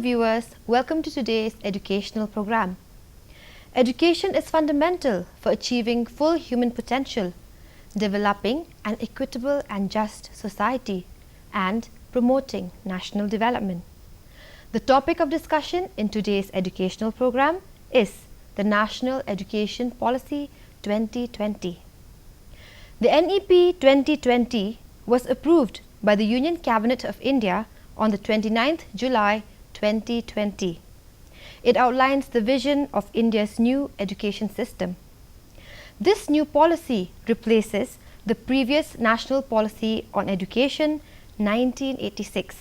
viewers, welcome to today's educational program. Education is fundamental for achieving full human potential, developing an equitable and just society, and promoting national development. The topic of discussion in today's educational program is the National Education Policy 2020. The NEP 2020 was approved by the Union Cabinet of India on the 29th July 2020. It outlines the vision of India's new education system. This new policy replaces the previous National Policy on Education 1986.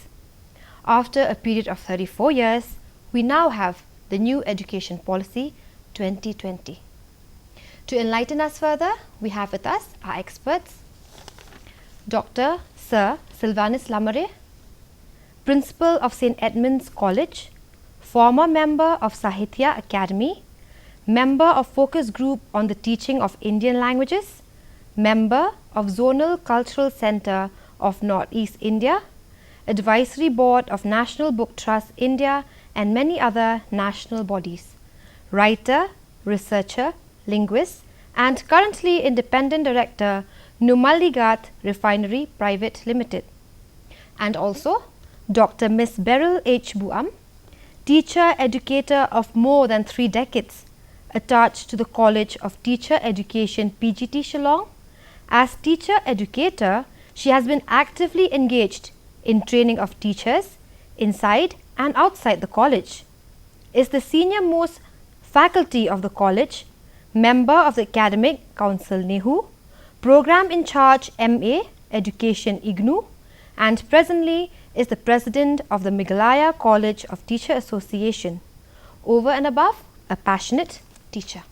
After a period of 34 years, we now have the new Education Policy 2020. To enlighten us further, we have with us our experts, Dr. Sir Sylvanus Lamare, Principal of St. Edmund's College, former member of Sahitya Academy, member of Focus Group on the Teaching of Indian Languages, member of Zonal Cultural Centre of Northeast India, Advisory Board of National Book Trust India and many other national bodies, writer, researcher, linguist and currently Independent Director, Numaligarh Refinery Private Limited, and also Dr. Miss Beryl H. Buam, teacher educator of more than 3 decades, attached to the College of Teacher Education PGT Shillong. As teacher educator, she has been actively engaged in training of teachers inside and outside the college, is the senior most faculty of the college, member of the Academic Council NEHU, program in charge MA Education IGNOU, and presently is the president of the Meghalaya College of Teacher Association. Over and above, a passionate teacher.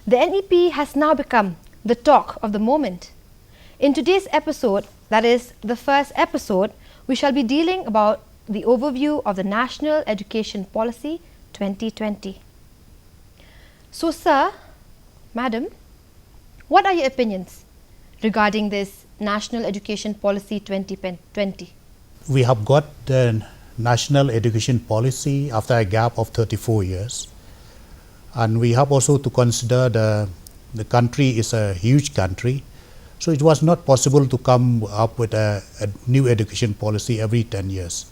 The NEP has now become the talk of the moment. In today's episode, that is the first episode, we shall be dealing about the overview of the National Education Policy 2020. So, sir, madam, what are your opinions regarding this National Education Policy 2020? We have got the National Education Policy after a gap of 34 years. And we have also to consider the country is a huge country. So it was not possible to come up with a new education policy every 10 years.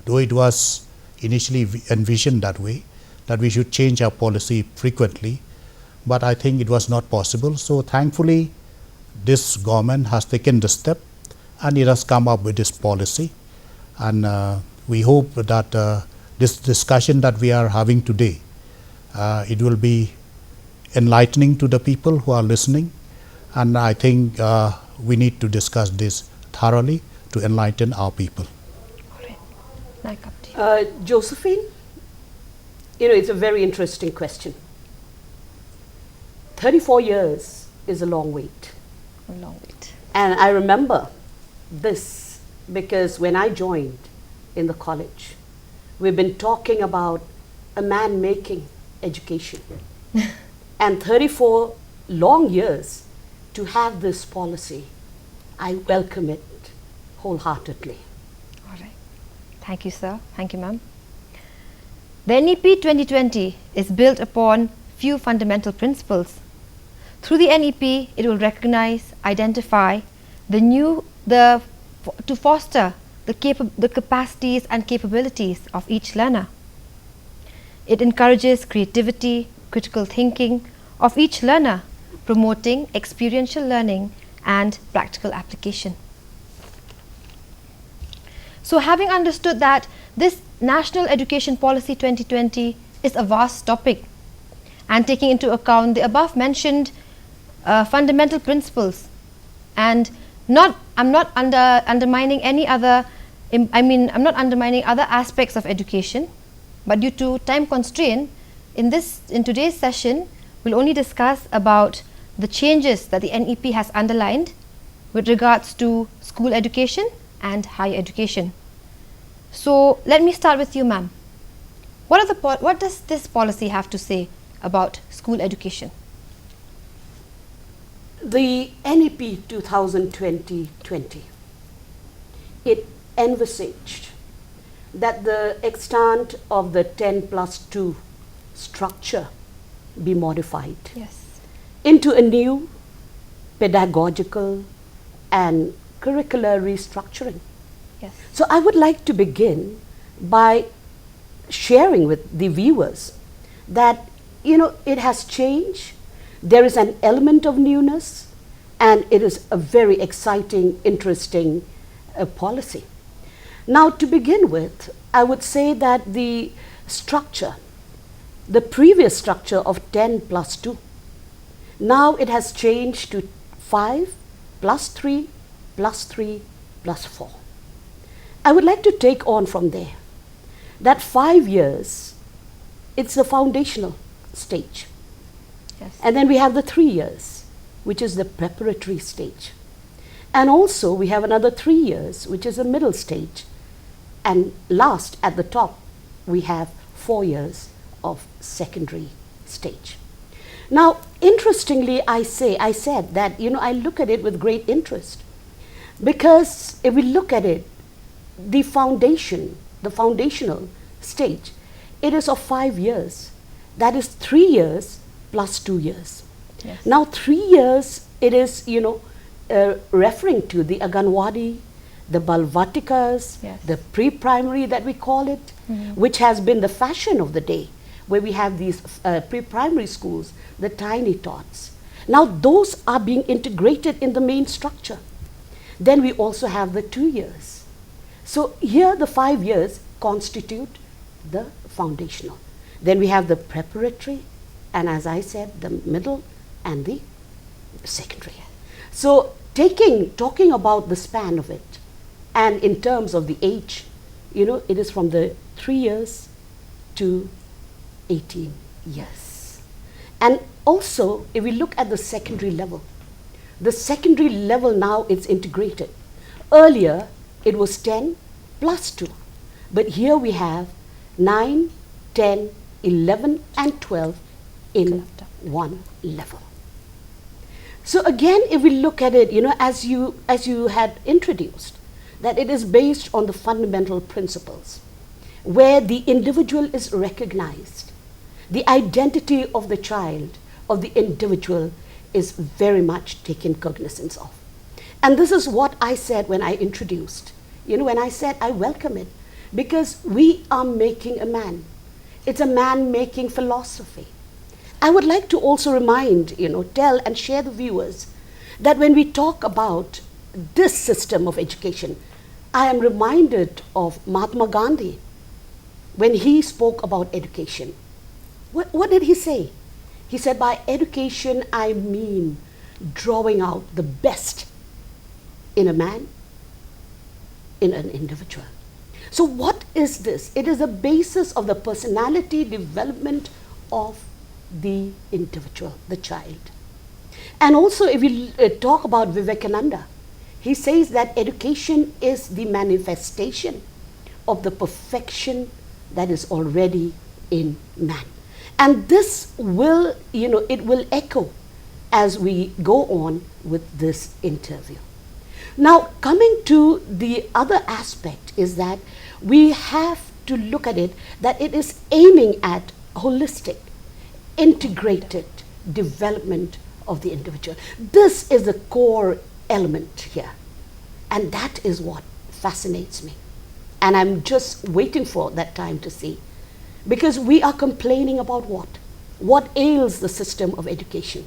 Though it was initially envisioned that way, that we should change our policy frequently. But I think it was not possible. So thankfully, this government has taken the step and it has come up with this policy. And we hope that this discussion that we are having today, it will be enlightening to the people who are listening. And I think we need to discuss this thoroughly to enlighten our people. All right. Now up to you. Josephine, it's a very interesting question. 34 years is a long wait. A long wait. And I remember this because when I joined in the college, we've been talking about a man making education. And 34 long years to have this policy, I welcome it wholeheartedly. All right. Thank you, sir. Thank you, ma'am. The NEP 2020 is built upon few fundamental principles. Through the NEP, it will recognize, identify to foster the capacities and capabilities of each learner. It encourages creativity, critical thinking of each learner, promoting experiential learning and practical application. So having understood that this National Education Policy 2020 is a vast topic and taking into account the above mentioned fundamental principles, and I'm not undermining any other, I'm not undermining other aspects of education, but due to time constraint, in today's session, we'll only discuss about the changes that the NEP has underlined with regards to school education and higher education. So let me start with you, ma'am. What does this policy have to say about school education? The NEP 2020, it envisaged that the extent of the 10+2 structure be modified Yes. into a new pedagogical and curricular restructuring. Yes. So I would like to begin by sharing with the viewers that, you know, it has changed. There is an element of newness, and it is a very exciting, interesting policy. Now, to begin with, I would say that the structure, the previous structure of 10+2, now it has changed to 5+3+3+4. I would like to take on from there that 5 years, it's the foundational stage. Yes. And then we have the 3 years, which is the preparatory stage. And also we have another 3 years, which is a middle stage. And last, at the top, we have 4 years of secondary stage. Now, interestingly, I said that, you know, I look at it with great interest, because if we look at it, the foundational stage, it is of 5 years. That is 3 years plus 2 years. Yes. Now, 3 years, it is, you know, referring to the Anganwadi, the Balvatikas, Yes. the pre-primary that we call it, which has been the fashion of the day, where we have these pre-primary schools, the tiny tots. Now, those are being integrated in the main structure. Then we also have the 2 years. So here the 5 years constitute the foundational. Then we have the preparatory, and as I said, the middle and the secondary. So talking about the span of it, and in terms of the age, you know, it is from the 3 years to 18 years. And also, if we look at the secondary level now it's integrated. Earlier, it was 10+2, but here we have 9, 10, 11, and 12 in one level. So again, if we look at it, you know, as you had introduced, that it is based on the fundamental principles, where the individual is recognized, the identity of the child, of the individual, is very much taken cognizance of. And this is what I said when I introduced, you know, when I said I welcome it, because we are making a man. It's a man-making philosophy. I would like to also remind, you know, tell and share the viewers that when we talk about this system of education, I am reminded of Mahatma Gandhi when he spoke about education. What did he say? He said, by education I mean drawing out the best in a man, in an individual. So what is this? It is a basis of the personality development of the individual, the child. And also, if we talk about Vivekananda, he says that education is the manifestation of the perfection that is already in man. And this will, you know, it will echo as we go on with this interview. Now, coming to the other aspect is that we have to look at it, that it is aiming at holistic, integrated development of the individual. This is the core element here. And that is what fascinates me. And I'm just waiting for that time to see. Because we are complaining about what? What ails the system of education?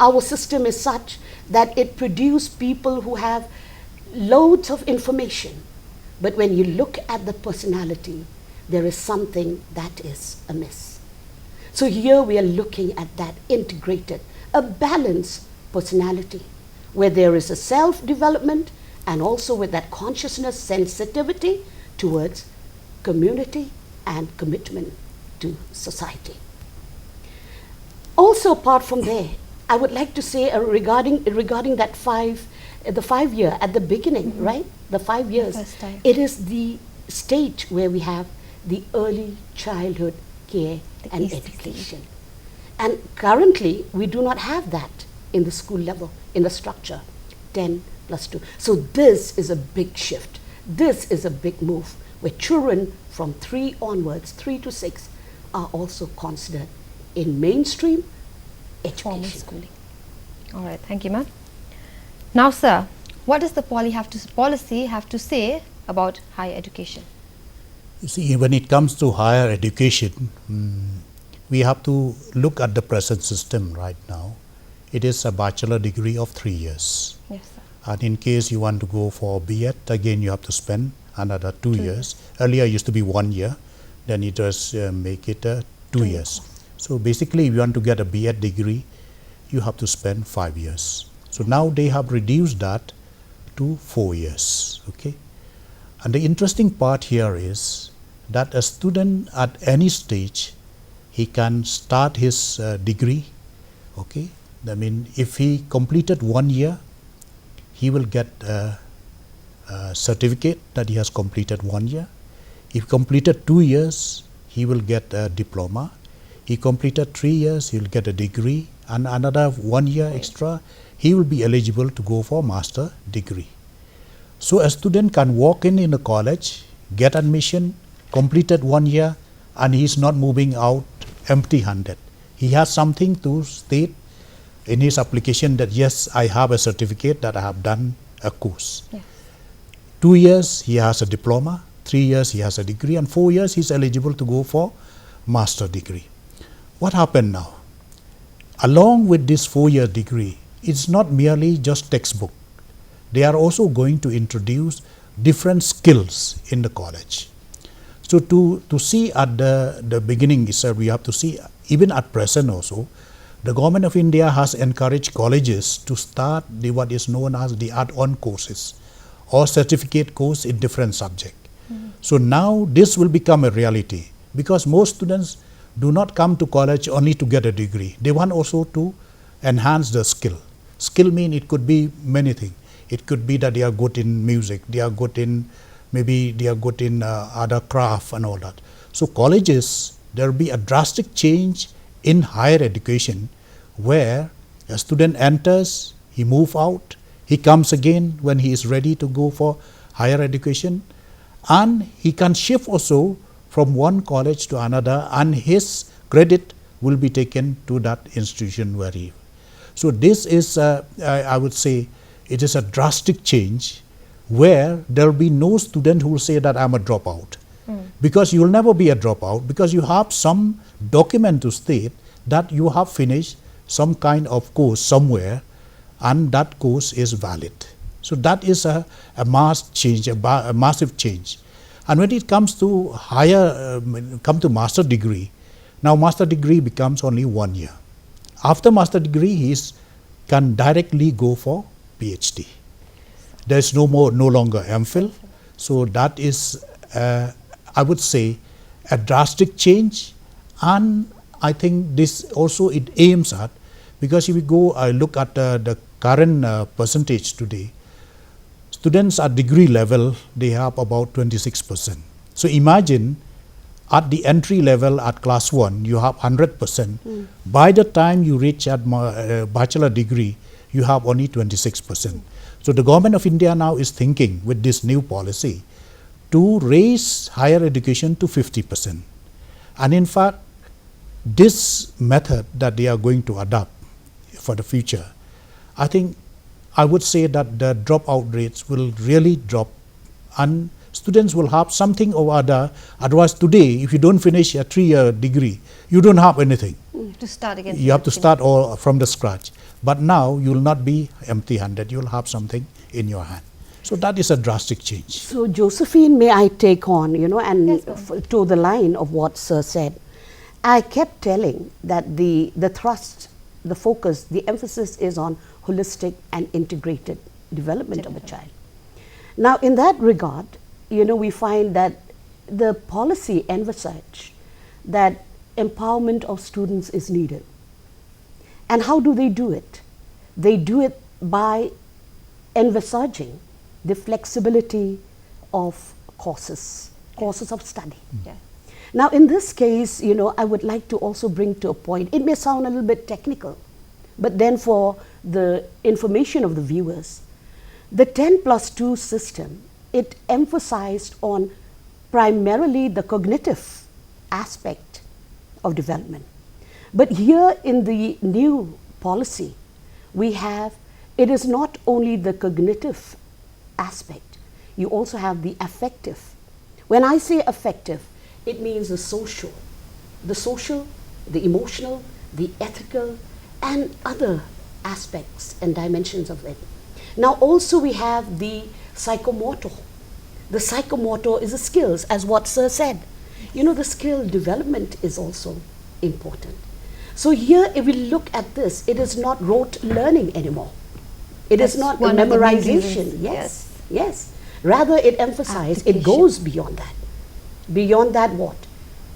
Our system is such that it produces people who have loads of information. But when you look at the personality, there is something that is amiss. So here we are looking at that integrated, a balanced personality, where there is a self-development and also with that consciousness, sensitivity towards community and commitment to society. Also, apart from there, I would like to say regarding that the 5 year at the beginning, right? The 5 years. First time. It is the stage where we have the early childhood care The and ECC. education. And currently, we do not have that in the school level, in the structure, 10+2. So this is a big shift. This is a big move where children from 3 onwards, 3 to 6, are also considered in mainstream Formal education. schooling. All right, thank you, ma'am. Now, sir, what does the policy have to say about higher education? You see, when it comes to higher education, we have to look at the present system right now. It is a bachelor degree of 3 years. Yes, sir. And in case you want to go for B.Ed, again you have to spend another 2 years. Earlier it used to be 1 year, then it was make it 2 years. So basically, if you want to get a B.Ed degree, you have to spend 5 years. So now they have reduced that to 4 years. Okay, and the interesting part here is that a student at any stage, he can start his degree. Okay, I mean, if he completed 1 year, he will get a certificate that he has completed 1 year. If he completed 2 years, he will get a diploma. He completed 3 years, he will get a degree, and another 1 year extra, he will be eligible to go for master degree. So a student can walk in a college, get admission, completed 1 year, and he is not moving out empty-handed. He has something to state in his application that yes, I have a certificate that I have done a course. Yes. 2 years he has a diploma, 3 years he has a degree, and 4 years he is eligible to go for master degree. What happened now? Along with this 4-year degree, it's not merely just textbook. They are also going to introduce different skills in the college. So to see at the beginning, sir, we have to see even at present also, the Government of India has encouraged colleges to start what is known as the add-on courses or certificate course in different subjects. So now this will become a reality because most students do not come to college only to get a degree. They want also to enhance the skill. Skill means it could be many things. It could be that they are good in music, they are good in, maybe they are good in other craft and all that. So colleges, there will be a drastic change in higher education where a student enters, he moves out, he comes again when he is ready to go for higher education, and he can shift also from one college to another, and his credit will be taken to that institution where he. So this is, I would say, it is a drastic change where there will be no student who will say that I'm a dropout. Because you will never be a dropout because you have some document to state that you have finished some kind of course somewhere and that course is valid. So that is a mass change, a massive change. And when it comes to higher, come to master degree, now master degree becomes only 1 year. After master degree, he can directly go for PhD. There is no longer MPhil. So that is, I would say, a drastic change. And I think this also it aims at, because if we go look at the current percentage today, students at degree level, they have about 26%. So imagine at the entry level at class 1, you have 100%. By the time you reach at bachelor degree, you have only 26%. So the Government of India now is thinking with this new policy to raise higher education to 50%. And in fact, this method that they are going to adopt for the future, I think I would say that the dropout rates will really drop and students will have something or other. Otherwise today, if you don't finish a 3-year degree, you don't have anything. To start again. You have to start all from the scratch. But now you will not be empty-handed, you will have something in your hand. So that is a drastic change. So Josephine, may I take on, and Yes, to the line of what Sir said. I kept telling that the thrust, the focus, the emphasis is on holistic and integrated development of a child. Now in that regard, we find that the policy envisaged that empowerment of students is needed. And how do they do it? They do it by envisaging the flexibility of courses of study. Yeah. Now in this case, I would like to also bring to a point, it may sound a little bit technical, but then for the information of the viewers, the 10+2 system, it emphasized on primarily the cognitive aspect of development. But here in the new policy, we have, it is not only the cognitive aspect, you also have the affective. When I say affective, it means the social, the emotional, the ethical, and other aspects and dimensions of it. Now also we have the psychomotor. The psychomotor is the skills, as what Sir said. You know, the skill development is also important. So here, if we look at this, it is not rote learning anymore. It is That's not a one of the main memorization. reasons. Yes, yes. Rather, it emphasizes, it goes beyond that. Beyond that, what?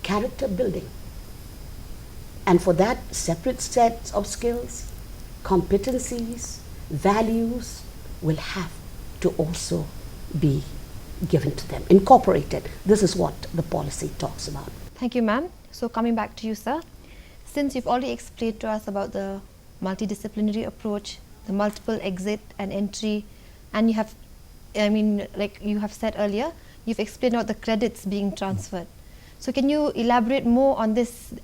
Character building. And for that, separate sets of skills, competencies, values will have to also be given to them, incorporated. This is what the policy talks about. Thank you, ma'am. So coming back to you, sir, since you've already explained to us about the multidisciplinary approach, the multiple exit and entry, and you have, I mean, like you have said earlier, you've explained about the credits being transferred. So can you elaborate more on this?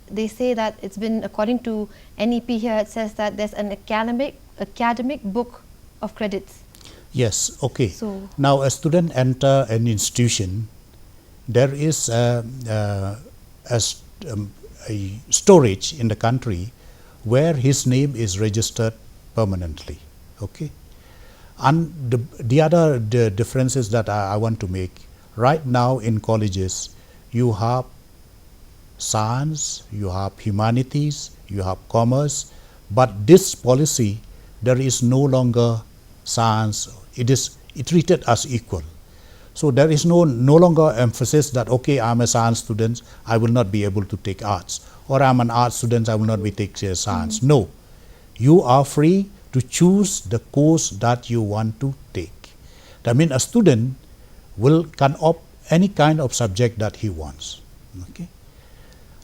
They say that it's been, according to NEP here, it says that there's an academic book of credits. Yes, okay. So Now a student enter an institution, there is a storage in the country where his name is registered permanently, okay. And the other differences that I want to make, right now in colleges, you have science, you have humanities, you have commerce, but this policy, there is no longer science, it treated as equal. So there is no longer emphasis that, okay, I'm a science student, I will not be able to take arts, or I'm an art student, I will not be taking science. No, you are free to choose the course that you want to take. That means a student can opt any kind of subject that he wants. Okay,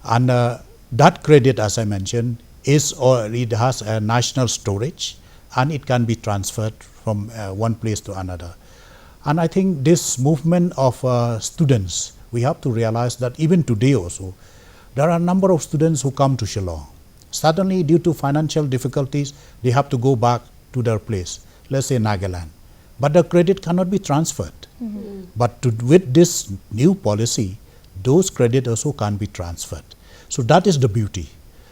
and that credit, as I mentioned, it has a national storage, and it can be transferred from one place to another. And I think this movement of students, we have to realize that even today also, there are a number of students who come to Shillong. Suddenly, due to financial difficulties, they have to go back to their place, let's say Nagaland. But the credit cannot be transferred. Mm-hmm. But with this new policy, those credits also can be transferred. So that is the beauty.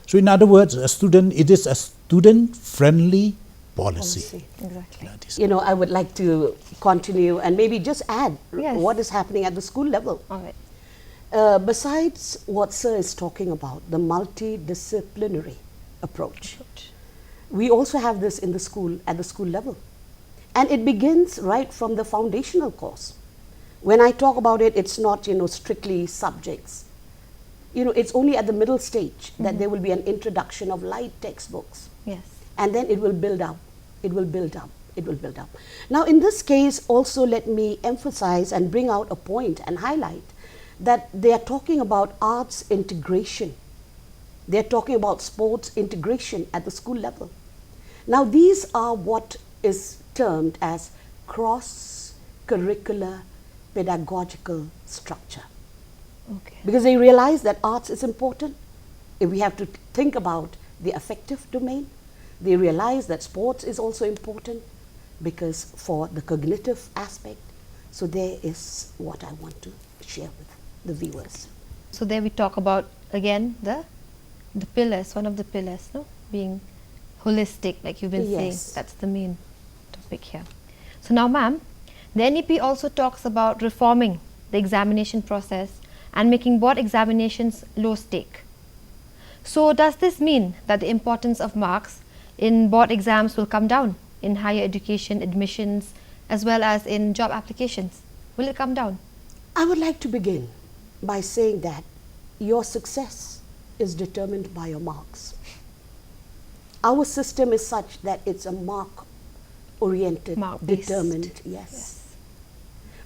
So in other words, it is a student-friendly policy. exactly. That is You know, I would like to continue and maybe just add Yes. what is happening at the school level. All right. Besides what Sir is talking about, the multidisciplinary approach, we also have this in the school, at the school level. And it begins right from the foundational course. When I talk about it, it's not, you know, strictly subjects. You know, it's only at the middle stage that there will be an introduction of light textbooks. Yes. And then it will build up, it will build up, it will build up. Now in this case also, let me emphasize and bring out a point and highlight that they are talking about arts integration. They are talking about sports integration at the school level. Now these are what is termed as cross-curricular pedagogical structure. Okay. Because they realize that arts is important. If we have to think about the affective domain, they realize that sports is also important because for the cognitive aspect. So there is what I want to share with the viewers. So there we talk about again the pillars, one of the pillars, no, being holistic, like you've been saying. Yes. That's the main topic here. So now, ma'am, the NEP also talks about reforming the examination process and making board examinations low stake. So does this mean that the importance of marks in board exams will come down in higher education admissions as well as in job applications? Will it come down? I would like to begin by saying that your success is determined by your marks. Our system is such that it's a mark-oriented, Mark-based. determined, yes.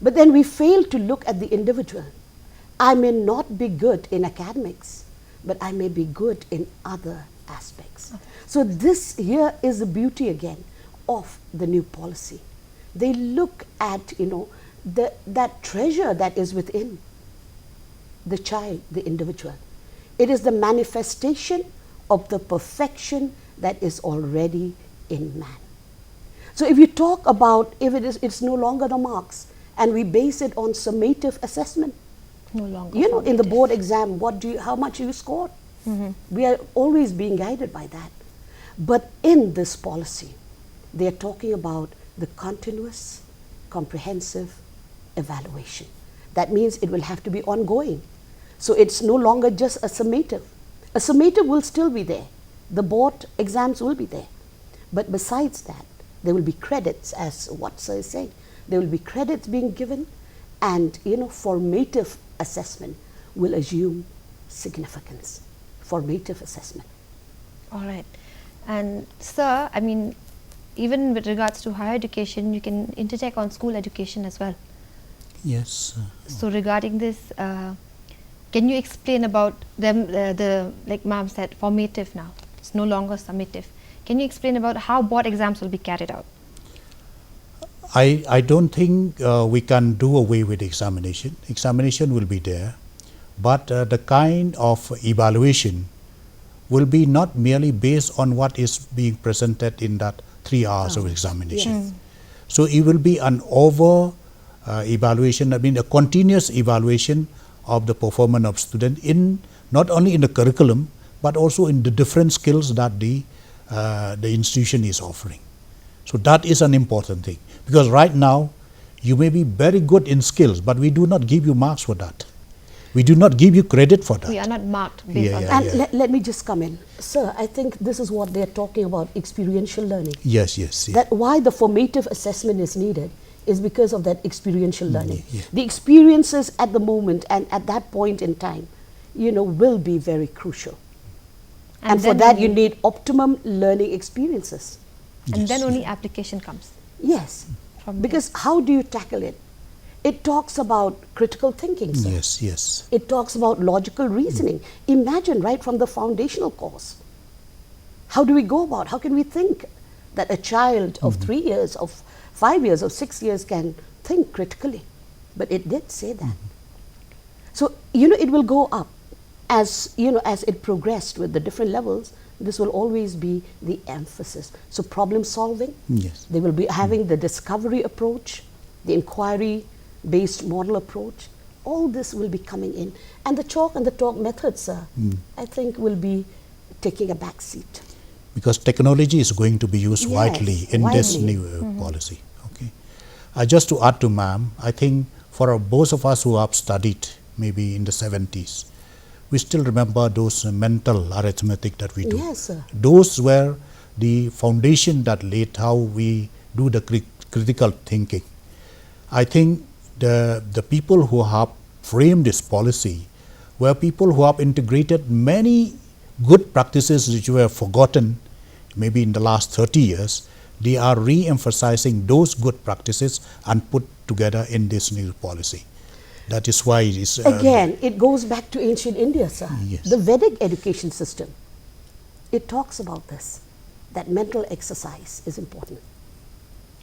But then we fail to look at the individual. I may not be good in academics, but I may be good in other aspects. So this here is the beauty again of the new policy. They look at, you know, that treasure that is within the child, the individual. It is the manifestation of the perfection that is already in man. So if you talk about, if it's no longer the marks, and we base it on summative assessment, No longer. you know, in the formative. board exam, how much you scored. We are always being guided by that. But in this policy, they are talking about the continuous, comprehensive evaluation. That means it will have to be ongoing. So it's no longer just a summative. A summative will still be there. The board exams will be there. But besides that, there will be credits, as what sir is saying. There will be credits being given, and formative assessment will assume significance. Formative assessment. All right. And sir, I mean, even with regards to higher education, you can interject on school education as well. Yes. So regarding this, can you explain about them, like ma'am said, formative now? It's no longer summative. Can you explain about how board exams will be carried out? I don't think we can do away with examination. Examination will be there, but the kind of evaluation will be not merely based on what is being presented in that 3 hours of examination. So it will be an evaluation, I mean a continuous evaluation of the performance of student in not only in the curriculum but also in the different skills that the institution is offering. So that is an important thing, because right now you may be very good in skills, but we do not give you marks for that. We do not give you credit for that. We are not marked based Yeah, on yeah, that. And let me just come in. Sir, I think this is what they're talking about, experiential learning. Yes, yes. Yeah. That why the formative assessment is needed is because of that experiential learning. yeah. The experiences at the moment and at that point in time, will be very crucial. And for then that, you only- need optimum learning experiences. and then only application comes. Yes. From Because how do you tackle it? It talks about critical thinking, sir. Yes, yes. It talks about logical reasoning. Imagine right from the foundational course. How do we go about? How can we think that a child of 3 years, of 5 years, of 6 years can think critically? But it did say that. So, it will go up as it progressed with the different levels. This will always be the emphasis. So problem solving, Yes. they will be having the discovery approach, the inquiry-based model approach. All this will be coming in. And the chalk and the talk methods, sir, I think will be taking a back seat. Because technology is going to be used Yes, widely in this widely. new policy. Okay. Just to add to ma'am, I think for those of us who have studied maybe in the 70s, we still remember those mental arithmetic that we do. Yes, sir. Those were the foundation that laid how we do the critical thinking. I think the people who have framed this policy were people who have integrated many good practices which were forgotten maybe in the last 30 years. They are re-emphasizing those good practices and put together in this new policy. That is why it is Again, it goes back to ancient India, sir. Yes. The Vedic education system, it talks about this, that mental exercise is important.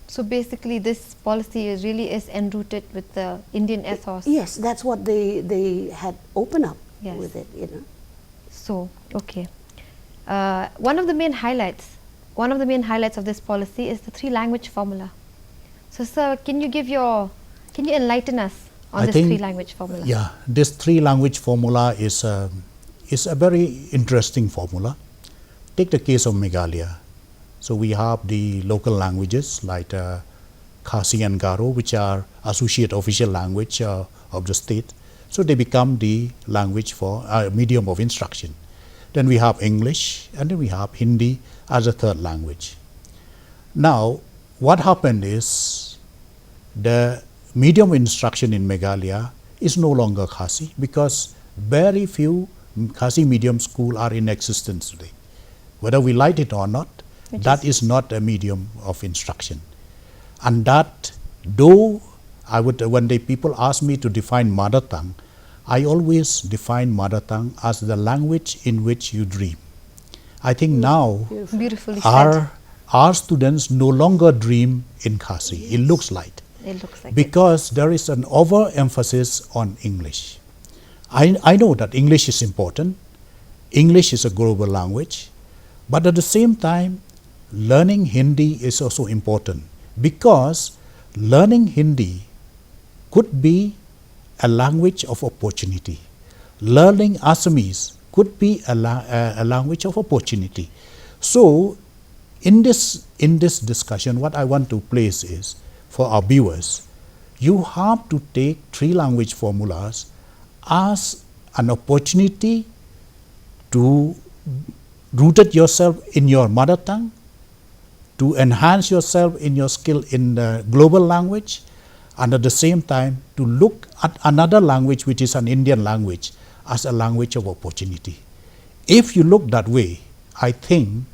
So basically, this policy really is enrooted with the Indian ethos. Yes, that's what they had opened up Yes. with it, So, okay. One of the main highlights of this policy is the 3-language formula. So, sir, can you enlighten us on I this think, 3-language formula? Yeah, this 3-language formula is a very interesting formula. Take the case of Meghalaya. So we have the local languages like Khasi and Garo, which are associate official language of the state. So they become the language for medium of instruction. Then we have English, and then we have Hindi as a third language. Now, what happened is the medium of instruction in Meghalaya is no longer Khasi, because very few Khasi medium schools are in existence today. Whether we like it or not, that is not a medium of instruction. And that, though when the people ask me to define mother tongue, I always define mother tongue as the language in which you dream. I think now Beautifully said. our students no longer dream in Khasi. It looks like. It looks like it. because there is an overemphasis on English. I know that English is important. English is a global language, but at the same time, learning Hindi is also important, because learning Hindi could be a language of opportunity. Learning Assamese could be a language of opportunity. So, in this discussion, what I want to place is, for our viewers, you have to take 3 language formulas as an opportunity to rooted yourself in your mother tongue, to enhance yourself in your skill in the global language, and at the same time to look at another language, which is an Indian language, as a language of opportunity. If you look that way, I think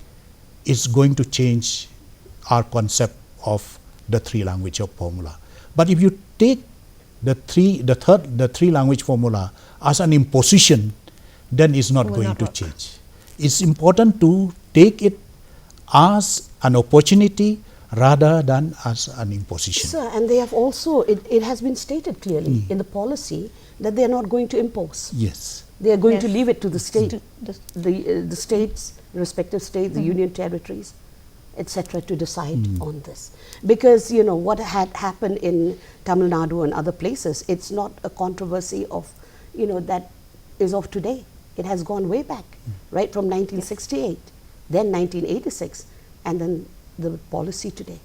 it's going to change our concept of the 3 language of formula. But if you take the 3 language formula as an imposition, then it's not Will going not to work. change. It's important to take it as an opportunity rather than as an imposition. Sir, and they have also, it has been stated clearly in the policy that they are not going to impose. Yes. They are going to Yes. leave it to the state, To the- the states, respective states, the union territories, etc., to decide on this. Because you know what had happened in Tamil Nadu and other places, it's not a controversy of, you know, that is of today. It has gone way back, right from 1968, then 1986, and then the policy today.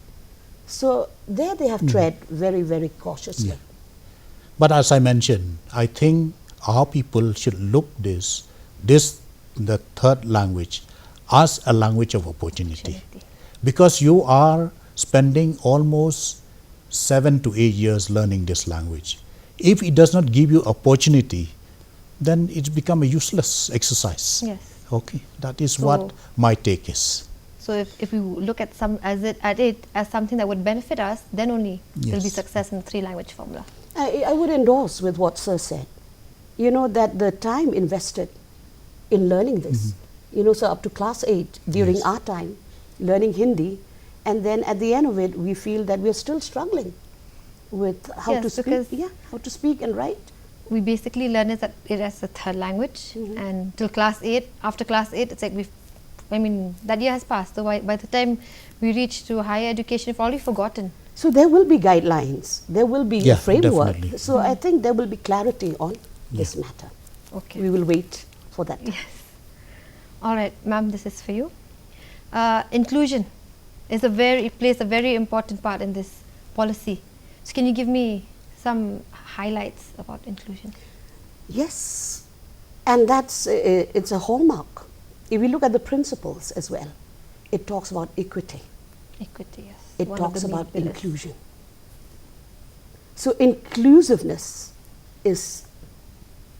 So there they have tread very, very cautiously. Yeah. But as I mentioned, I think our people should look the 3rd language, as a language of opportunity. Opportunity. Because you are spending almost 7 to 8 years learning this language. If it does not give you opportunity, then it's become a useless exercise. Yes. Okay, that is So- what my take is. So if we look at it as something that would benefit us, then only there will be Yes. success in the 3 language formula. I would endorse with what Sir said. You know, that the time invested in learning this, you know, so up to class 8 during Yes. our time, learning Hindi, and then at the end of it, we feel that we're still struggling with how Yes, to speak, because- how to speak and write. We basically learn it as a 3rd language, and till class 8. After class 8, it's like that year has passed. So by the time we reach to higher education, we've already forgotten. So there will be guidelines, there will be Yeah, a framework. definitely. So I think there will be clarity on this matter. Okay. We will wait for that. Yes. All right, ma'am, this is for you. Inclusion plays a very important part in this policy. So can you give me some highlights about inclusion? Yes, and that's it's a hallmark. If we look at the principles as well, it talks about equity. Equity, yes. It one of talks the main about pillars. inclusion. So inclusiveness is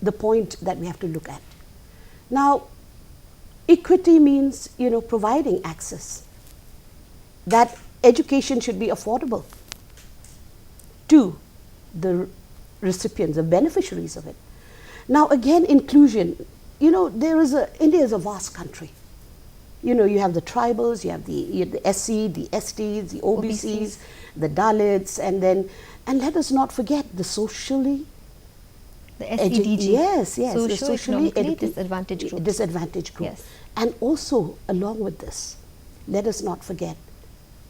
the point that we have to look at. Now, equity means, you know, providing access. That education should be affordable to the recipients, the beneficiaries of it. Now, again, inclusion. You know, India is a vast country. You know, you have the tribals, you have the SC, the STs, the OBCs, the Dalits, and let us not forget the socially The SEDG. yes, the Socio-economically disadvantaged groups. disadvantaged group. Yes. And also, along with this, let us not forget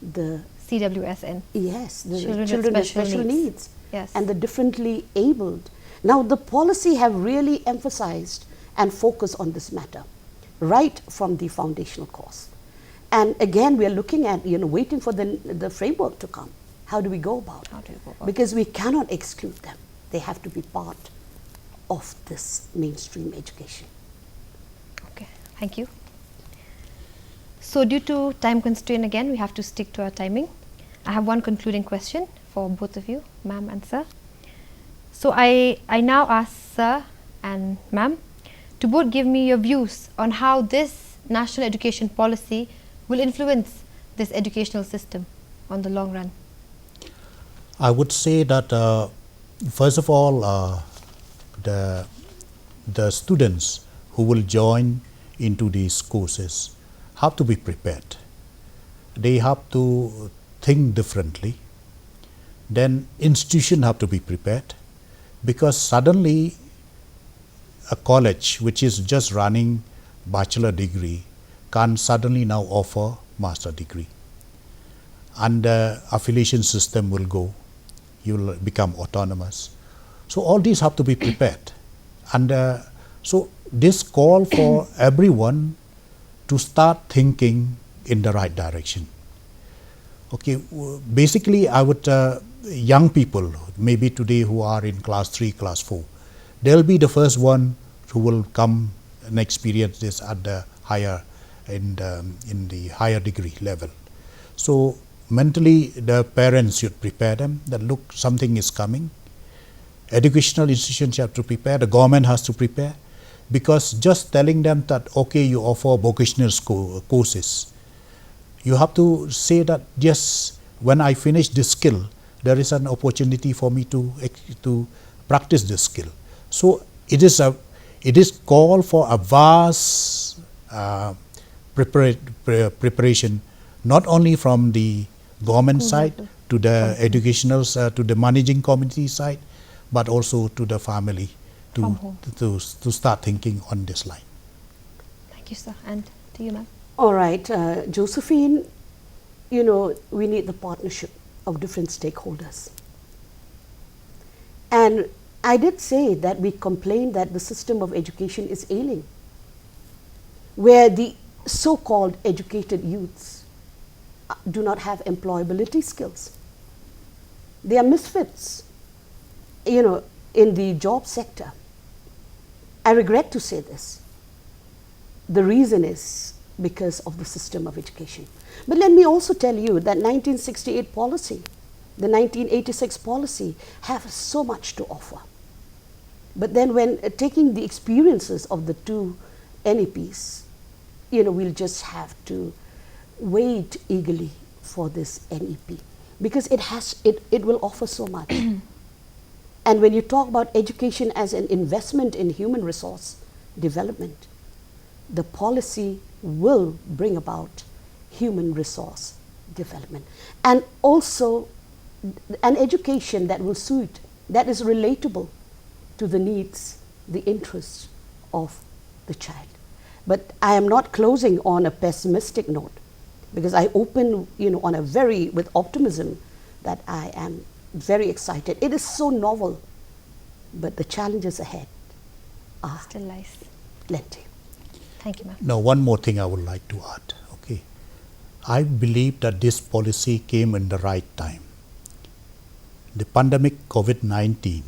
the CWSN. the children with special needs, Yes. and the differently abled. Now, the policy have really emphasized and focused on this matter right from the foundational course. And again, we are looking at, you know, waiting for the framework to come. How do we go about How it? do we go about Because we cannot exclude them. They have to be part of this mainstream education. Okay, thank you. So due to time constraint again, we have to stick to our timing. I have one concluding question for both of you, ma'am and sir. So I now ask sir and ma'am to both give me your views on how this national education policy will influence this educational system on the long run. I would say that first of all, the students who will join into these courses have to be prepared. They have to think differently. then institutions have to be prepared, because suddenly a college which is just running bachelor degree can suddenly now offer master degree, and the affiliation system will go, you will become autonomous. So all these have to be prepared, and so this call for everyone to start thinking in the right direction. Okay, basically I would, young people maybe today who are in class 3, class 4, they'll be the first one who will come and experience this at the higher, in the higher degree level. So mentally the parents should prepare them that look, something is coming. Educational institutions have to prepare, the government has to prepare, because just telling them that okay, you offer vocational courses, you have to say that yes, when I finish this skill, there is an opportunity for me to practice this skill. So it is call for a vast preparation, not only from the government side to the educational, to the managing committee side, but also to the family to start thinking on this line. Thank you, sir. And to you, ma'am. All right, Josephine, you know, we need the partnership of different stakeholders. And I did say that we complain that the system of education is ailing, where the so-called educated youths do not have employability skills. They are misfits, you know, in the job sector. I regret to say this. The reason is because of the system of education. But let me also tell you that 1968 policy, the 1986 policy have so much to offer. But then when taking the experiences of the two NEPs, you know, we'll just have to wait eagerly for this NEP, because it will offer so much. And when you talk about education as an investment in human resource development, the policy will bring about human resource development, and also an education that will suit, that is relatable to the needs, the interests of the child. But I am not closing on a pessimistic note, because I open, you know, on a with optimism, that I am very excited. It is so novel, but the challenges ahead are Still lies. plenty. Thank you, ma'am. Now, one more thing I would like to add. Okay, I believe that this policy came in the right time. The pandemic COVID-19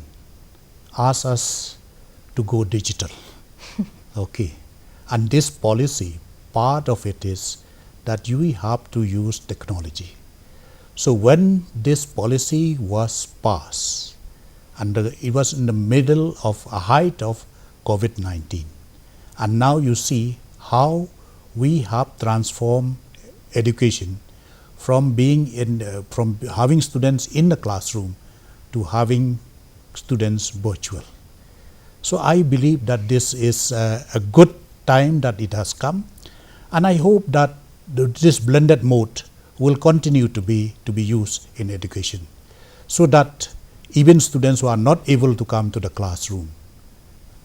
asked us to go digital. Okay, and this policy, part of it is that you have to use technology. So when this policy was passed, and it was in the middle of a height of COVID-19, and now you see how we have transformed education from being from having students in the classroom to having students virtual. So I believe that this is a good time that it has come, and I hope that this blended mode will continue to be used in education, so that even students who are not able to come to the classroom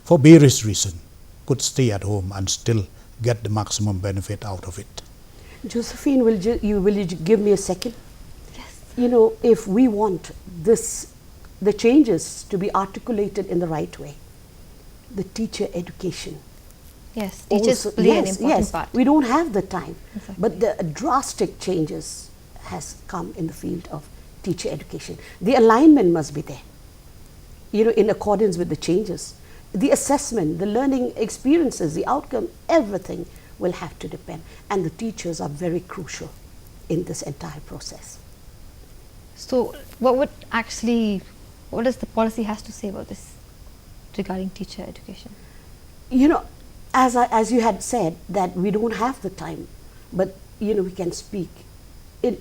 for various reasons could stay at home and still get the maximum benefit out of it. Josephine, will you give me a second? Yes. You know, if we want the changes to be articulated in the right way, the teacher education. Yes, teachers Also, play an important part. we don't have the time, Exactly. but the drastic changes has come in the field of teacher education. The alignment must be there, you know, in accordance with the changes. The assessment, the learning experiences, the outcome, everything will have to depend, and the teachers are very crucial in this entire process. So what does the policy has to say about this regarding teacher education? You know, as you had said, that we don't have the time, but you know, we can speak in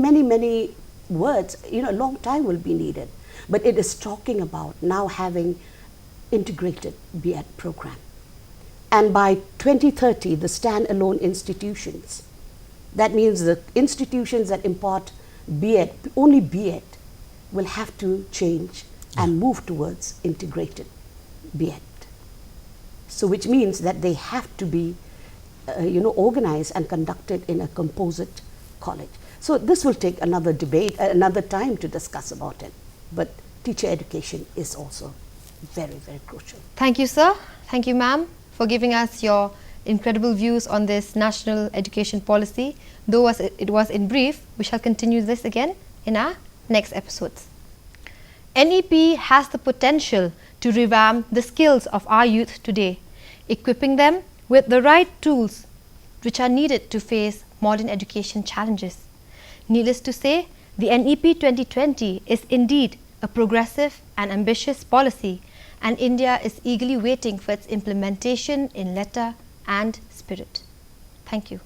many words. You know, a long time will be needed, but it is talking about now having integrated B.Ed program, and by 2030 the standalone institutions, that means the institutions that impart B.Ed, only B.Ed, will have to change and move towards integrated B.Ed. So which means that they have to be organized and conducted in a composite college. So this will take another debate, another time to discuss about it. But teacher education is also very, very crucial. Thank you, sir. Thank you, ma'am, for giving us your incredible views on this national education policy. Though it was in brief, we shall continue this again in our next episodes. NEP has the potential to revamp the skills of our youth today, equipping them with the right tools which are needed to face modern education challenges. Needless to say, the NEP 2020 is indeed a progressive and ambitious policy, and India is eagerly waiting for its implementation in letter and spirit. Thank you.